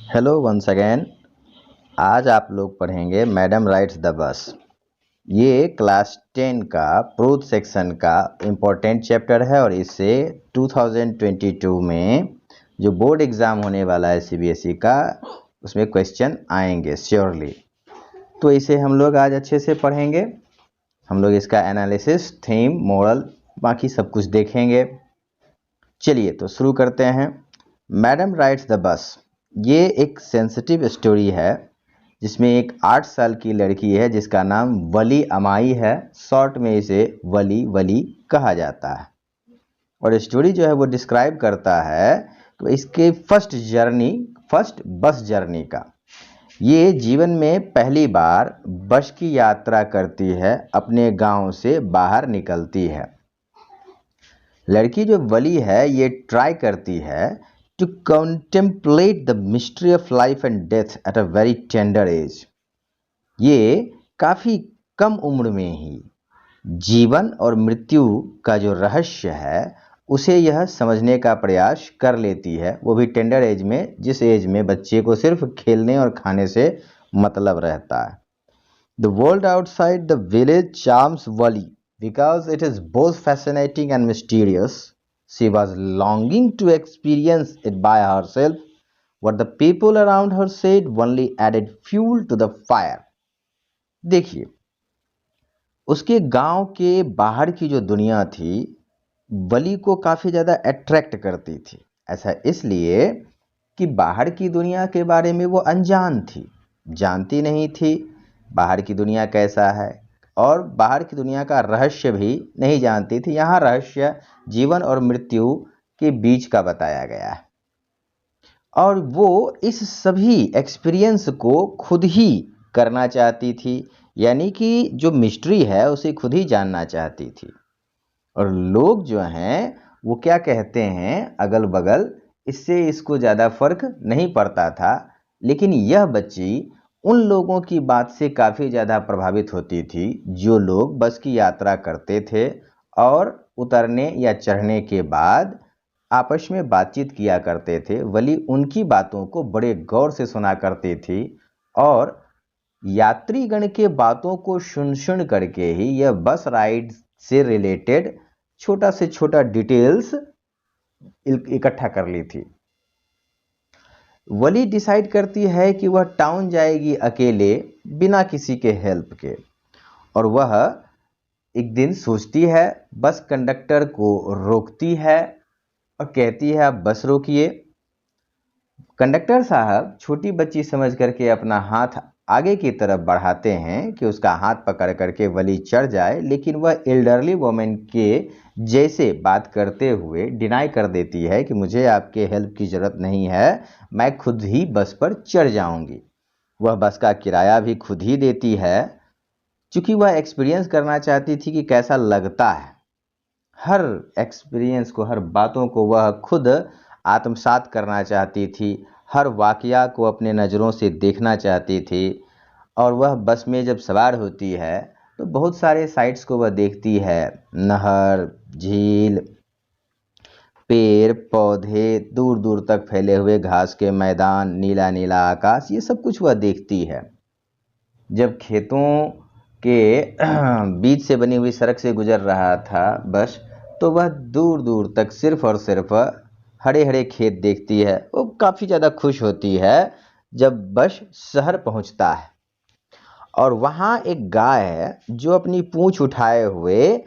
Hello once again. आज आप लोग पढ़ेंगे मैडम राइड्स द बस। ये क्लास 10 का प्रूथ सेक्शन का इम्पोर्टेंट चैप्टर है और इससे 2022 में जो बोर्ड एग्ज़ाम होने वाला है सीबीएसई का, उसमें क्वेश्चन आएंगे श्योरली। तो इसे हम लोग आज अच्छे से पढ़ेंगे। हम लोग इसका एनालिसिस, थीम, मोरल, बाकी सब कुछ देखेंगे। चलिए तो शुरू करते हैं। मैडम राइड्स द बस ये एक सेंसिटिव स्टोरी है जिसमें एक 8 साल की लड़की है जिसका नाम वली अमाई है। शॉर्ट में इसे वली वली कहा जाता है। और स्टोरी जो है वो डिस्क्राइब करता है तो इसके फर्स्ट बस जर्नी का। ये जीवन में पहली बार बस की यात्रा करती है, अपने गांव से बाहर निकलती है। लड़की जो वली है ये ट्राई करती है to contemplate the mystery of life and death at a very tender age। ये काफ़ी कम उम्र में ही जीवन और मृत्यु का जो रहस्य है उसे यह समझने का प्रयास कर लेती है, वो भी टेंडर एज में, जिस एज में बच्चे को सिर्फ खेलने और खाने से मतलब रहता है। The world outside the village charms Wally because it is both fascinating and mysterious। She was longing to experience it by herself. What the people around her said only added fuel to the fire। देखिए, उसके गांव के बाहर की जो दुनिया थी वली को काफ़ी ज़्यादा अट्रैक्ट करती थी। ऐसा इसलिए कि बाहर की दुनिया के बारे में वो अनजान थी, जानती नहीं थी बाहर की दुनिया कैसा है, और बाहर की दुनिया का रहस्य भी नहीं जानती थी। यहाँ रहस्य जीवन और मृत्यु के बीच का बताया गया है और वो इस सभी एक्सपीरियंस को खुद ही करना चाहती थी, यानी कि जो मिस्ट्री है उसे खुद ही जानना चाहती थी। और लोग जो हैं वो क्या कहते हैं अगल बगल, इससे इसको ज़्यादा फर्क नहीं पड़ता था। लेकिन यह बच्ची उन लोगों की बात से काफ़ी ज़्यादा प्रभावित होती थी जो लोग बस की यात्रा करते थे और उतरने या चढ़ने के बाद आपस में बातचीत किया करते थे। वली उनकी बातों को बड़े गौर से सुना करती थी और यात्रीगण के बातों को सुन करके ही यह बस राइड से रिलेटेड छोटा से छोटा डिटेल्स इकट्ठा कर ली थी। वली डिसाइड करती है कि वह टाउन जाएगी अकेले, बिना किसी के हेल्प के। और वह एक दिन सोचती है, बस कंडक्टर को रोकती है और कहती है आप बस रोकिए। कंडक्टर साहब छोटी बच्ची समझ करके अपना हाथ आगे की तरफ बढ़ाते हैं कि उसका हाथ पकड़ करके वली चढ़ जाए, लेकिन वह एल्डरली वुमेन के जैसे बात करते हुए डिनाई कर देती है कि मुझे आपके हेल्प की ज़रूरत नहीं है, मैं खुद ही बस पर चढ़ जाऊंगी। वह बस का किराया भी खुद ही देती है, चूँकि वह एक्सपीरियंस करना चाहती थी कि कैसा लगता है। हर एक्सपीरियंस को, हर बातों को वह खुद आत्मसात करना चाहती थी, हर वाकया को अपने नज़रों से देखना चाहती थी। और वह बस में जब सवार होती है तो बहुत सारे साइट्स को वह देखती है, नहर, झील, पेड़ पौधे, दूर दूर तक फैले हुए घास के मैदान, नीला नीला आकाश, ये सब कुछ वह देखती है। जब खेतों के बीच से बनी हुई सड़क से गुजर रहा था बस, तो वह दूर दूर तक सिर्फ और सिर्फ हरे हरे खेत देखती है। वो काफ़ी ज़्यादा खुश होती है जब बस शहर पहुंचता है और वहाँ एक गाय है जो अपनी पूंछ उठाए हुए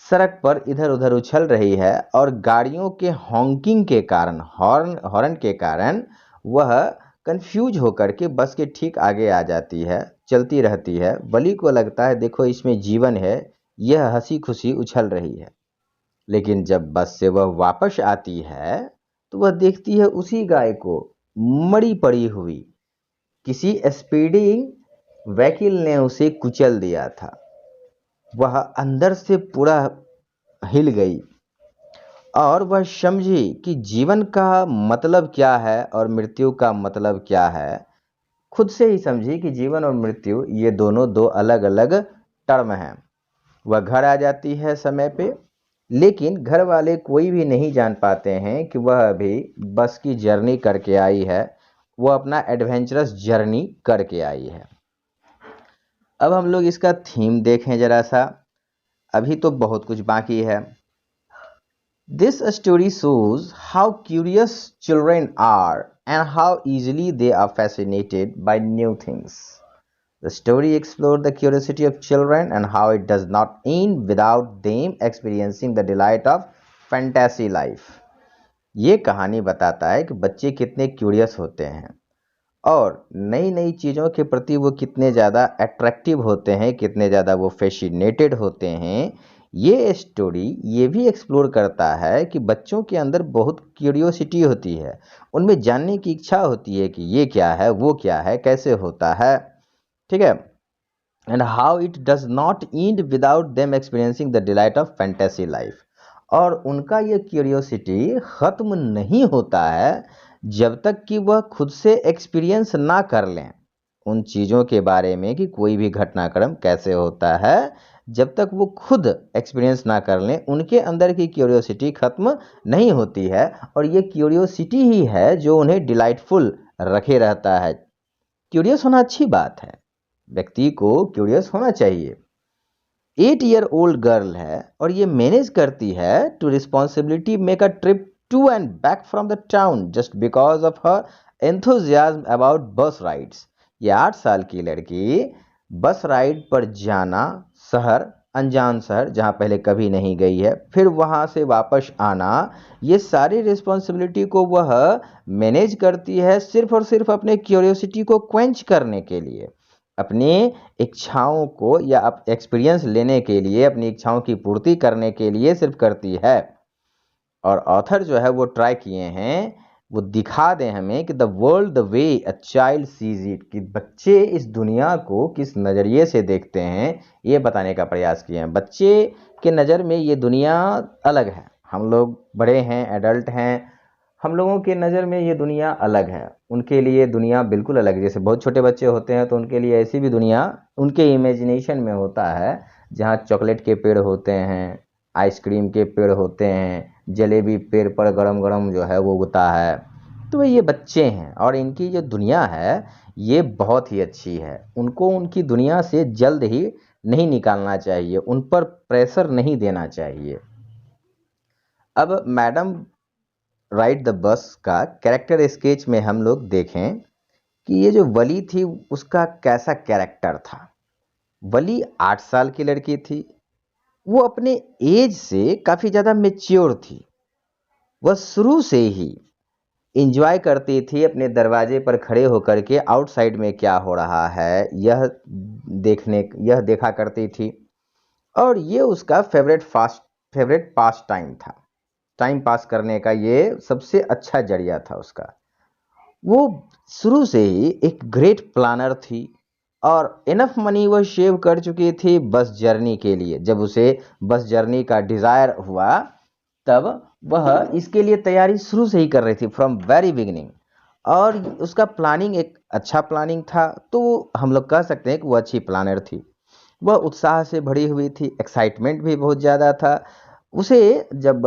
सड़क पर इधर उधर उछल रही है और गाड़ियों के हॉन्किंग के कारण, हॉर्न के कारण वह कंफ्यूज होकर के बस के ठीक आगे आ जाती है, चलती रहती है। वली को लगता है देखो इसमें जीवन है, यह हंसी खुशी उछल रही है। लेकिन जब बस से वह वापस आती है तो वह देखती है उसी गाय को मरी पड़ी हुई, किसी स्पीडिंग व्हीकल ने उसे कुचल दिया था। वह अंदर से पूरा हिल गई और वह समझी कि जीवन का मतलब क्या है और मृत्यु का मतलब क्या है। खुद से ही समझी कि जीवन और मृत्यु ये दोनों दो अलग अलग टर्म हैं। वह घर आ जाती है समय पे, लेकिन घर वाले कोई भी नहीं जान पाते हैं कि वह अभी बस की जर्नी करके आई है। वो अपना एडवेंचरस जर्नी करके आई है। अब हम लोग इसका थीम देखें जरा सा, अभी तो बहुत कुछ बाकी है। This story shows how curious children are and how easily they are fascinated by new things. The story explores the curiosity of children and how it does not end without them experiencing the delight of fantasy life. ये कहानी बताता है कि बच्चे कितने curious होते हैं और नई नई चीज़ों के प्रति वो कितने ज़्यादा अट्रैक्टिव होते हैं, कितने ज़्यादा वो फैसिनेटेड होते हैं। ये स्टोरी ये भी एक्सप्लोर करता है कि बच्चों के अंदर बहुत क्यूरियोसिटी होती है, उनमें जानने की इच्छा होती है कि ये क्या है, वो क्या है, कैसे होता है, ठीक है। And how it does not and without them experiencing the delight of fantasy life. और उनका ये क्यूरियोसिटी ख़त्म नहीं होता है जब तक कि वह खुद से एक्सपीरियंस ना कर लें उन चीज़ों के बारे में कि कोई भी घटनाक्रम कैसे होता है। जब तक वो खुद एक्सपीरियंस ना कर लें उनके अंदर की क्यूरियोसिटी ख़त्म नहीं होती है, और ये क्यूरियोसिटी ही है जो उन्हें डिलाइटफुल रखे रहता है। क्यूरियस होना अच्छी बात है, व्यक्ति को क्यूरियस होना चाहिए। 8-year-old गर्ल है और ये मैनेज करती है to responsibility make a trip to and back from the town just because of her enthusiasm about bus rides. ये 8 साल की लड़की बस राइड पर जाना, शहर, अनजान शहर जहाँ पहले कभी नहीं गई है, फिर वहाँ से वापस आना, ये सारी रिस्पॉन्सिबिलिटी को वह मैनेज करती है सिर्फ और सिर्फ अपने क्यूरियोसिटी को क्वेंच करने के लिए, अपनी इच्छाओं को या एक्सपीरियंस लेने के लिए, अपनी इच्छाओं की पूर्ति करने के लिए सिर्फ करती है। और ऑथर जो है वो ट्राई किए हैं वो दिखा दें हमें कि the world the way a child sees it, कि बच्चे इस दुनिया को किस नज़रिए से देखते हैं, ये बताने का प्रयास किए हैं। बच्चे के नज़र में ये दुनिया अलग है, हम लोग बड़े हैं, एडल्ट हैं, हम लोगों के नज़र में ये दुनिया अलग है, उनके लिए दुनिया बिल्कुल अलग है। जैसे बहुत छोटे बच्चे होते हैं तो उनके लिए ऐसी भी दुनिया उनके इमेजिनेशन में होता है जहाँ चॉकलेट के पेड़ होते हैं, आइसक्रीम के पेड़ होते हैं, जलेबी पेड़ पर गरम गरम जो है वो उगता है। तो ये बच्चे हैं और इनकी जो दुनिया है ये बहुत ही अच्छी है, उनको उनकी दुनिया से जल्द ही नहीं निकालना चाहिए, उन पर प्रेशर नहीं देना चाहिए। अब मैडम राइड द बस का कैरेक्टर स्केच में हम लोग देखें कि ये जो वली थी उसका कैसा कैरेक्टर था। वली 8 साल की लड़की थी, वो अपने एज से काफ़ी ज़्यादा मेच्योर थी। वह शुरू से ही इंजॉय करती थी अपने दरवाजे पर खड़े होकर के आउटसाइड में क्या हो रहा है यह देखा करती थी, और ये उसका फेवरेट पास टाइम था। टाइम पास करने का ये सबसे अच्छा जरिया था उसका। वो शुरू से ही एक ग्रेट प्लानर थी और इनफ मनी वह सेव कर चुकी थी बस जर्नी के लिए। जब उसे बस जर्नी का डिज़ायर हुआ तब वह इसके लिए तैयारी शुरू से ही कर रही थी फ्रॉम वेरी बिगिनिंग, और उसका प्लानिंग एक अच्छा प्लानिंग था। तो हम लोग कह सकते हैं कि वो अच्छी प्लानर थी। वह उत्साह से भरी हुई थी, एक्साइटमेंट भी बहुत ज़्यादा था उसे। जब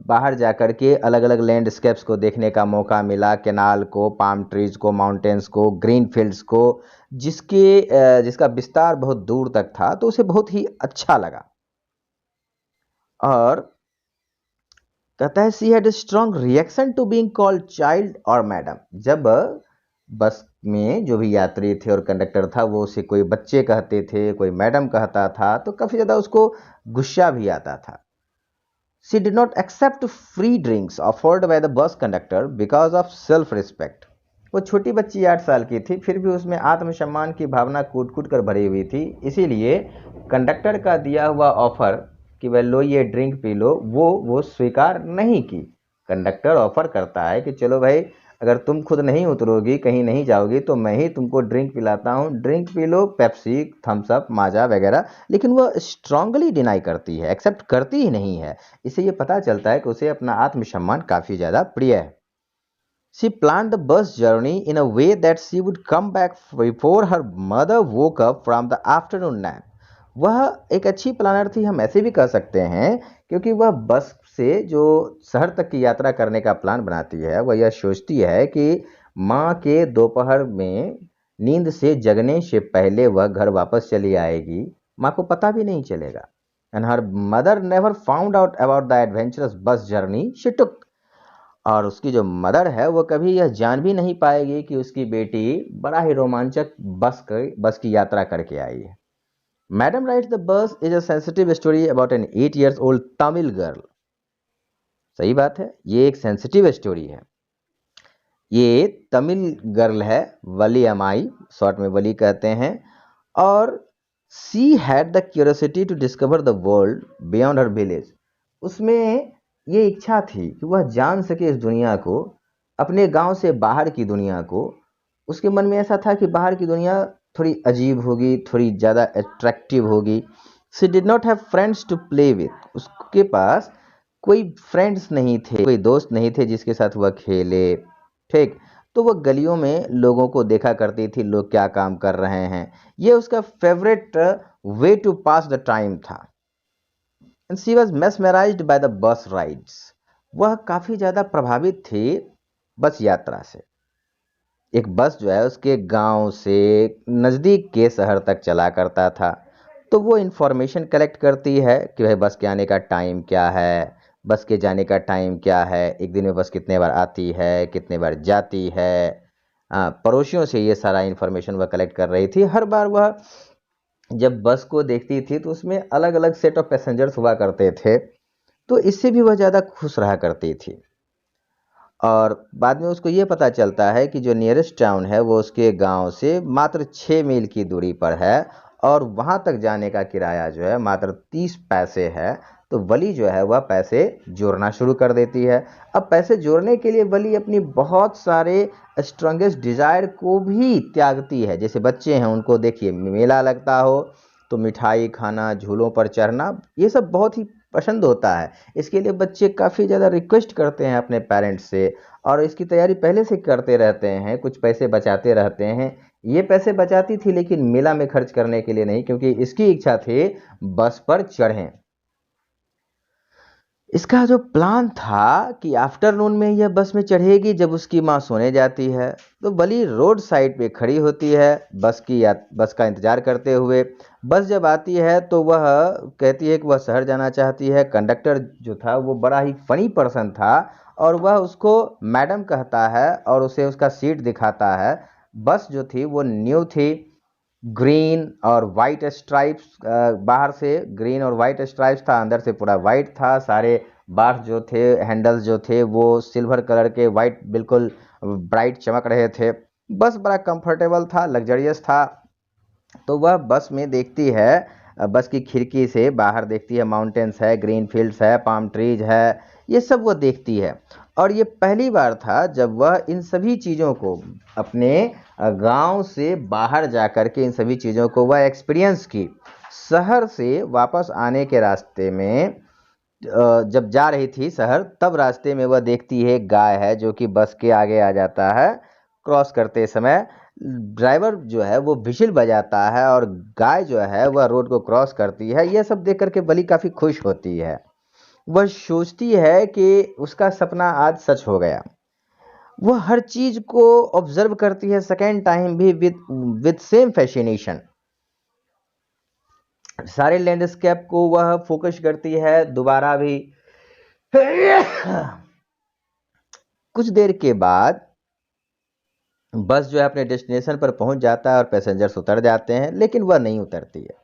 बाहर जाकर के अलग अलग लैंडस्केप्स को देखने का मौका मिला, कैनाल को, पाम ट्रीज को, माउंटेन्स को, ग्रीन फील्ड्स को, जिसका विस्तार बहुत दूर तक था, तो उसे बहुत ही अच्छा लगा। और कहता है she had a strong reaction to being called child और मैडम। जब बस में जो भी यात्री थे और कंडक्टर था वो उसे कोई बच्चे कहते थे, कोई मैडम कहता था, तो काफ़ी ज़्यादा उसको गुस्सा भी आता था। She did not accept free drinks offered by the bus conductor because of self-respect. वो छोटी बच्ची 8 साल की थी, फिर भी उसमें आत्मसम्मान की भावना कूट कूट कर भरी हुई थी। इसीलिए कंडक्टर का दिया हुआ ऑफर कि वह लो ये ड्रिंक पी लो, वो स्वीकार नहीं की। कंडक्टर ऑफर करता है कि चलो भाई, अगर तुम खुद नहीं उतरोगी, कहीं नहीं जाओगी, तो मैं ही तुमको ड्रिंक पिलाता हूँ, drink P low, Pepsi, Thums up, माजा वगैरह। लेकिन वह स्ट्रांगली डिनाई करती है, एक्सेप्ट करती ही नहीं है। इससे ये पता चलता है कि उसे अपना आत्मसम्मान काफ़ी ज़्यादा प्रिय है। She planned the bus journey in a way that she would come back before her mother woke up from the afternoon nap. वह एक अच्छी प्लानर थी, हम ऐसे भी कह सकते हैं, क्योंकि वह बस से जो शहर तक की यात्रा करने का प्लान बनाती है वह यह सोचती है कि माँ के दोपहर में नींद से जगने से पहले वह घर वापस चली आएगी, माँ को पता भी नहीं चलेगा। And her mother never found out about the adventurous bus journey she took. और उसकी जो मदर है वो कभी यह जान भी नहीं पाएगी कि उसकी बेटी बड़ा ही रोमांचक बस की यात्रा करके आई है। Madam rides the bus is a sensitive story about an 8 years old Tamil girl. सही बात है, ये एक सेंसिटिव स्टोरी है। ये तमिल गर्ल है, वली अमाई, शॉर्ट में वली कहते हैं। और she had the curiosity to discover the world beyond her village. उसमें ये इच्छा थी कि वह जान सके इस दुनिया को, अपने गांव से बाहर की दुनिया को। उसके मन में ऐसा था कि बाहर की दुनिया थोड़ी अजीब होगी, थोड़ी ज़्यादा अट्रैक्टिव होगी। She did not have friends to play with. उसके पास कोई फ्रेंड्स नहीं थे, कोई दोस्त नहीं थे जिसके साथ वह खेले। ठीक, तो वह गलियों में लोगों को देखा करती थी, लोग क्या काम कर रहे हैं। ये उसका favourite way to pass the time था। And she was mesmerized by the bus rides. वह काफ़ी ज़्यादा प्रभावित थी बस यात्रा से। एक बस जो है उसके गांव से नज़दीक के शहर तक चला करता था। तो वो इन्फॉर्मेशन कलेक्ट करती है कि भाई बस के आने का टाइम क्या है, बस के जाने का टाइम क्या है, एक दिन में बस कितने बार आती है, कितने बार जाती है। पड़ोसियों से ये सारा इन्फॉर्मेशन वह कलेक्ट कर रही थी। हर बार वह जब बस को देखती थी तो उसमें अलग अलग सेट ऑफ पैसेंजर्स हुआ करते थे, तो इससे भी वह ज़्यादा खुश रहा करती थी। और बाद में उसको ये पता चलता है कि जो नियरेस्ट टाउन है वो उसके गांव से मात्र 6 मील की दूरी पर है, और वहाँ तक जाने का किराया जो है मात्र 30 पैसे है। तो वली जो है वह पैसे जोड़ना शुरू कर देती है। अब पैसे जोड़ने के लिए वली अपनी बहुत सारे स्ट्रॉन्गेस्ट डिज़ायर को भी त्यागती है। जैसे बच्चे हैं, उनको देखिए मेला लगता हो तो मिठाई खाना, झूलों पर चढ़ना, ये सब बहुत ही पसंद होता है। इसके लिए बच्चे काफ़ी ज़्यादा रिक्वेस्ट करते हैं अपने पेरेंट्स से, और इसकी तैयारी पहले से करते रहते हैं, कुछ पैसे बचाते रहते हैं। ये पैसे बचाती थी लेकिन मेला में खर्च करने के लिए नहीं, क्योंकि इसकी इच्छा थी बस पर चढ़ें। इसका जो प्लान था कि आफ्टरनून में यह बस में चढ़ेगी जब उसकी माँ सोने जाती है। तो बली रोड साइड पे खड़ी होती है बस का इंतज़ार करते हुए। बस जब आती है तो वह कहती है कि वह शहर जाना चाहती है। कंडक्टर जो था वो बड़ा ही फनी पर्सन था, और वह उसको मैडम कहता है और उसे उसका सीट दिखाता है। बस जो थी वो न्यू थी, ग्रीन और वाइट स्ट्राइप्स, बाहर से ग्रीन और वाइट स्ट्राइप्स था, अंदर से पूरा वाइट था। सारे बार्स जो थे, हैंडल्स जो थे वो सिल्वर कलर के, वाइट बिल्कुल ब्राइट चमक रहे थे। बस बड़ा कंफर्टेबल था, लग्जरियस था। तो वह बस में देखती है, बस की खिड़की से बाहर देखती है, माउंटेन्स है, ग्रीन फील्ड्स है, पाम ट्रीज है, ये सब वो देखती है। और ये पहली बार था जब वह इन सभी चीज़ों को अपने गांव से बाहर जा कर के इन सभी चीज़ों को वह एक्सपीरियंस की। शहर से वापस आने के रास्ते में जब जा रही थी शहर, तब रास्ते में वह देखती है गाय है जो कि बस के आगे आ जाता है। क्रॉस करते समय ड्राइवर जो है वो विशिल बजाता है और गाय जो है वह रोड को क्रॉस करती है। यह सब देख करके बली काफ़ी खुश होती है। वह सोचती है कि उसका सपना आज सच हो गया। वह हर चीज को ऑब्जर्व करती है सेकेंड टाइम भी विद सेम फैसिनेशन। सारे लैंडस्केप को वह फोकस करती है दोबारा भी। कुछ देर के बाद बस जो है अपने डेस्टिनेशन पर पहुंच जाता है और पैसेंजर्स उतर जाते हैं, लेकिन वह नहीं उतरती है।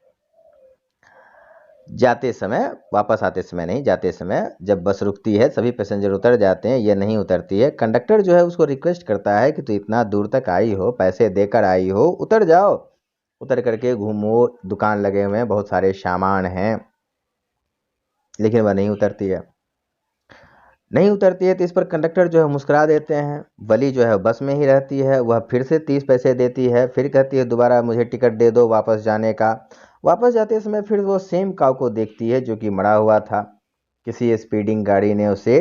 जाते समय, वापस आते समय नहीं, जाते समय जब बस रुकती है सभी पैसेंजर उतर जाते हैं, ये नहीं उतरती है। कंडक्टर जो है उसको रिक्वेस्ट करता है कि तू इतना दूर तक आई हो, पैसे देकर आई हो, उतर जाओ, उतर करके घूमो, दुकान लगे हुए हैं, बहुत सारे सामान हैं। लेकिन वह नहीं उतरती है। नहीं उतरती है तो इस पर कंडक्टर जो है मुस्कुरा देते हैं। वली जो है बस में ही रहती है। वह फिर से 30 पैसे देती है, फिर कहती है दोबारा मुझे टिकट दे दो वापस जाने का। वापस जाते समय फिर वो सेम काऊ को देखती है जो कि मरा हुआ था। किसी स्पीडिंग गाड़ी ने उसे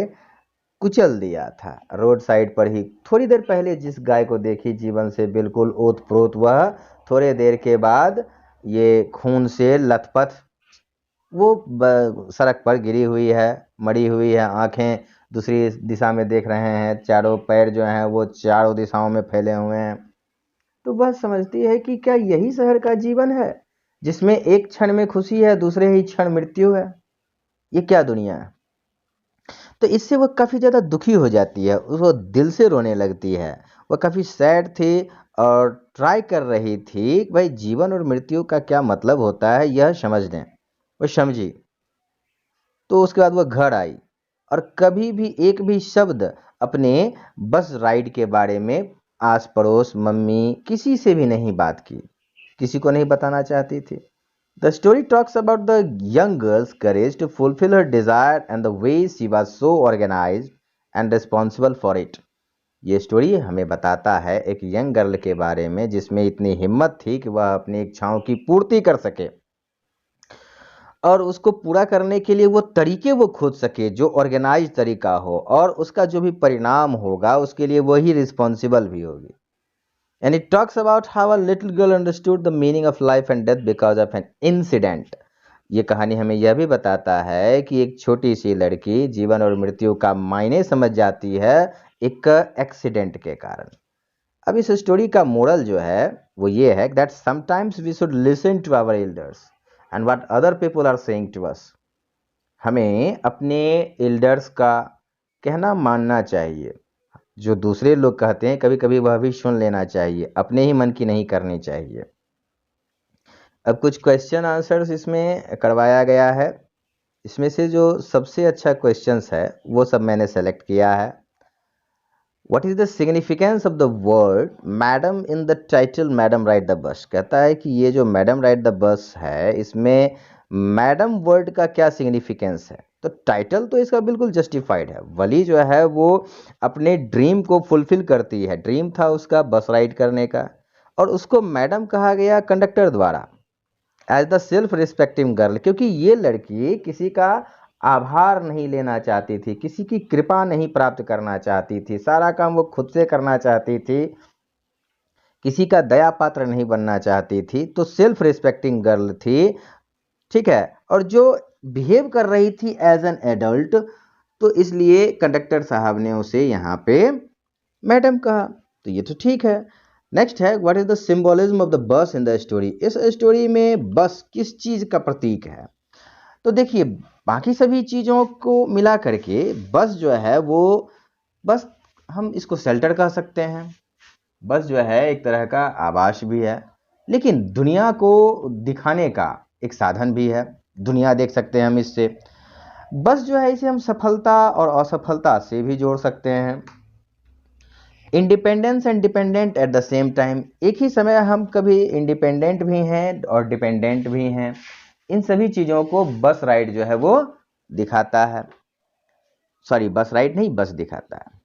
कुचल दिया था रोड साइड पर ही। थोड़ी देर पहले जिस गाय को देखी, जीवन से बिल्कुल ओत प्रोत, वह थोड़े देर के बाद ये खून से लथपथ वो सड़क पर गिरी हुई है, मरी हुई है, आंखें दूसरी दिशा में देख रहे हैं, चारों पैर जो हैं वो चारों दिशाओं में फैले हुए हैं। तो वह समझती है कि क्या यही शहर का जीवन है, जिसमें एक क्षण में खुशी है, दूसरे ही क्षण मृत्यु है? ये क्या दुनिया है? तो इससे वो काफ़ी ज़्यादा दुखी हो जाती है, वो दिल से रोने लगती है। वो काफ़ी सैड थी और ट्राई कर रही थी कि भाई जीवन और मृत्यु का क्या मतलब होता है यह समझ लें। वो समझी। तो उसके बाद वो घर आई और कभी भी एक भी शब्द अपने बस राइड के बारे में आस पड़ोस, मम्मी, किसी से भी नहीं बात की, किसी को नहीं बताना चाहती थी। The story talks about the young girl's courage to fulfill her desire and the way she was so organized and responsible for it. ये स्टोरी हमें बताता है एक यंग गर्ल के बारे में जिसमें इतनी हिम्मत थी कि वह अपनी इच्छाओं की पूर्ति कर सके और उसको पूरा करने के लिए वो तरीके वो खोज सके जो ऑर्गेनाइज तरीका हो, और उसका जो भी परिणाम होगा उसके लिए वही रिस्पॉन्सिबल भी होगी। And it talks about how a little girl understood the meaning of life and death because of an incident. ये कहानी हमें यह भी बताता है कि एक छोटी सी लड़की जीवन और मृत्यु का मायने समझ जाती है एक एक्सीडेंट के कारण। अब इस स्टोरी का मोरल जो है वो ये है that sometimes we should listen to our elders and what other people are saying to us. हमें अपने एल्डर्स का कहना मानना चाहिए, जो दूसरे लोग कहते हैं कभी कभी वह भी सुन लेना चाहिए, अपने ही मन की नहीं करनी चाहिए। अब कुछ क्वेश्चन आंसर्स इसमें करवाया गया है, इसमें से जो सबसे अच्छा क्वेश्चंस है वो सब मैंने सेलेक्ट किया है। What is the significance of the word madam in the title madam ride the बस? कहता है कि ये जो मैडम राइड द बस है इसमें मैडम वर्ड का क्या सिग्निफिकेंस है। तो टाइटल तो इसका बिल्कुल जस्टिफाइड है। वली जो है वो अपने ड्रीम को फुलफिल करती है, ड्रीम था उसका बस राइड करने का, और उसको मैडम कहा गया कंडक्टर द्वारा as the self respecting girl, क्योंकि ये लड़की किसी का आभार नहीं लेना चाहती थी, किसी की कृपा नहीं प्राप्त करना चाहती थी, सारा काम वो खुद से करना चाहती थी, किसी का दया पात्र नहीं बनना चाहती थी, तो सेल्फ रिस्पेक्टिंग गर्ल थी। ठीक है, और जो बिहेव कर रही थी एज एन एडल्ट, तो इसलिए कंडक्टर साहब ने उसे यहाँ पे मैडम कहा। तो ये तो ठीक है। नेक्स्ट है what is the symbolism of the bus in the story? इस स्टोरी में बस किस चीज का प्रतीक है? तो देखिए, बाकी सभी चीजों को मिला करके बस जो है वो, बस हम इसको शेल्टर कह सकते हैं, बस जो है एक तरह का आवास भी है, लेकिन दुनिया को दिखाने का एक साधन भी है। दुनिया देख सकते हैं हम इससे। बस जो है इसे हम सफलता और असफलता से भी जोड़ सकते हैं। Independence and dependent at the same time, एक ही समय हम कभी इंडिपेंडेंट भी हैं और डिपेंडेंट भी हैं। इन सभी चीज़ों को बस राइड जो है वो दिखाता है। सॉरी, बस राइड नहीं, बस दिखाता है।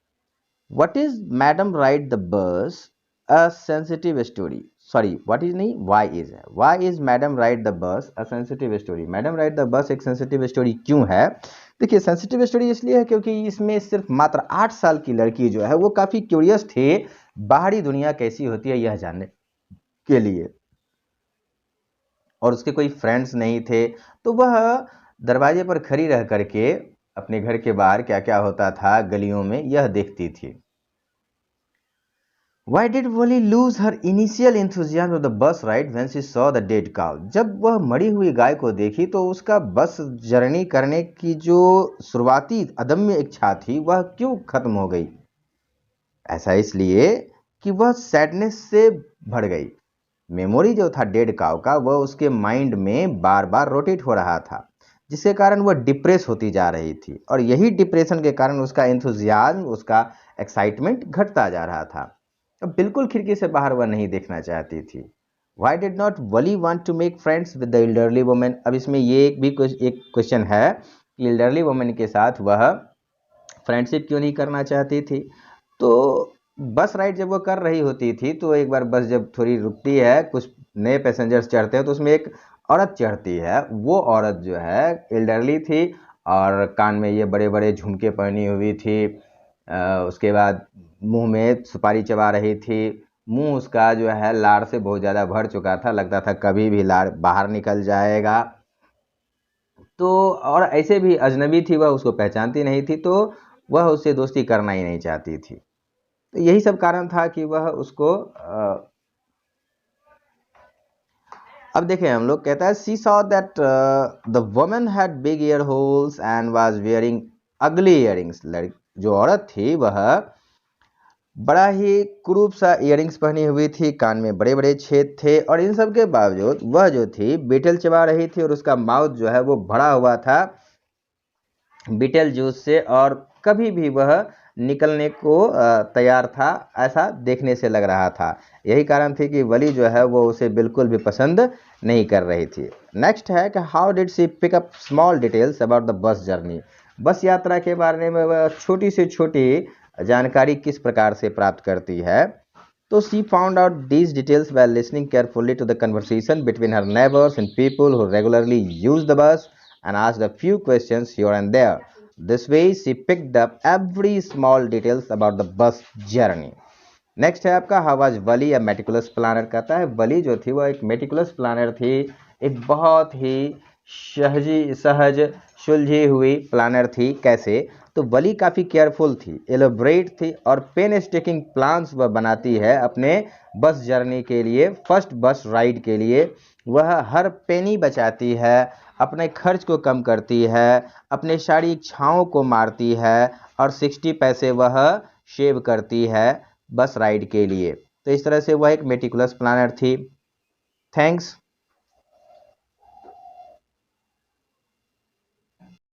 What is madam ride the bus a sensitive story? Sorry, what is नहीं, why is madam ride the bus a sensitive story? Madam ride the bus एक सेंसिटिव स्टोरी क्यों है? देखिए, सेंसिटिव स्टोरी इसलिए है क्योंकि इसमें सिर्फ मात्र 8 साल की लड़की जो है वो काफ़ी क्यूरियस थे बाहरी दुनिया कैसी होती है यह जानने के लिए, और उसके कोई फ्रेंड्स नहीं थे, तो वह दरवाजे पर खड़ी रह करके अपने घर के बाहर क्या क्या होता था गलियों में यह देखती थी। Why did Wally lose her initial enthusiasm of the bus ride when she saw the dead cow? जब वह मरी हुई गाय को देखी तो उसका बस जर्नी करने की जो शुरुआती अदम्य इच्छा थी वह क्यों खत्म हो गई? ऐसा इसलिए कि वह सैडनेस से भर गई। मेमोरी जो था डेड काव का वह उसके माइंड में बार बार रोटेट हो रहा था, जिसके कारण वह डिप्रेस होती जा रही थी, और यही डिप्रेशन के कारण उसका एंथुजियाज्म, उसका एक्साइटमेंट घटता जा रहा था। अब बिल्कुल खिड़की से बाहर वह नहीं देखना चाहती थी। Why did not Valli want to make friends with the elderly women? अब इसमें ये भी एक क्वेश्चन है कि एल्डरली वुमेन के साथ वह फ्रेंडशिप क्यों नहीं करना चाहती थी? तो बस राइड जब वो कर रही होती थी तो एक बार बस जब थोड़ी रुकती है, कुछ नए पैसेंजर्स चढ़ते हैं, तो उसमें एक औरत चढ़ती है। वो औरत जो है एल्डरली थी और कान में ये बड़े बड़े झुमके पहनी हुई थी। उसके बाद मुंह में सुपारी चबा रही थी। मुंह उसका जो है लार से बहुत ज़्यादा भर चुका था, लगता था कभी भी लार बाहर निकल जाएगा। तो और ऐसे भी अजनबी थी, वह उसको पहचानती नहीं थी। तो वह उससे दोस्ती करना ही नहीं चाहती थी। तो यही सब कारण था कि वह उसको अब देखें हम लोग, कहता है she saw that the woman had big ear holes and was wearing ugly earrings. जो औरत थी वह बड़ा ही क्रूप सा इयरिंग्स पहनी हुई थी, कान में बड़े बड़े छेद थे, और इन सब के बावजूद वह जो थी बीटल चबा रही थी, और उसका माउथ जो है वो भरा हुआ था बीटल जूस से, और कभी भी वह निकलने को तैयार था, ऐसा देखने से लग रहा था। यही कारण थी कि वली जो है वो उसे बिल्कुल भी पसंद नहीं कर रही थी। नेक्स्ट है कि how did she pick up small details about the bus journey. Bus यात्रा के बारे में वह छोटी से छोटी जानकारी किस प्रकार से प्राप्त करती है। तो she found out these details while listening carefully to the conversation between her neighbors and people who regularly use the bus and asked a few questions here and there. This way she picked up every small details about the bus journey. Next है आपका हवाज वली, या meticulous planner. कहता है वली जो थी वह एक meticulous planner थी, एक बहुत ही सहज सुलझी हुई प्लानर थी। कैसे? तो वली काफ़ी केयरफुल थी, एलोबरेट थी, और पेन स्टेकिंग प्लान्स वह बनाती है अपने बस जर्नी के लिए, फर्स्ट बस राइड के लिए। वह हर पेनी बचाती है, अपने खर्च को कम करती है, अपने सारी इच्छाओं को मारती है, और 60 पैसे वह शेव करती है बस राइड के लिए। तो इस तरह से वह एक मेटिकुलस प्लानर थी। थैंक्स।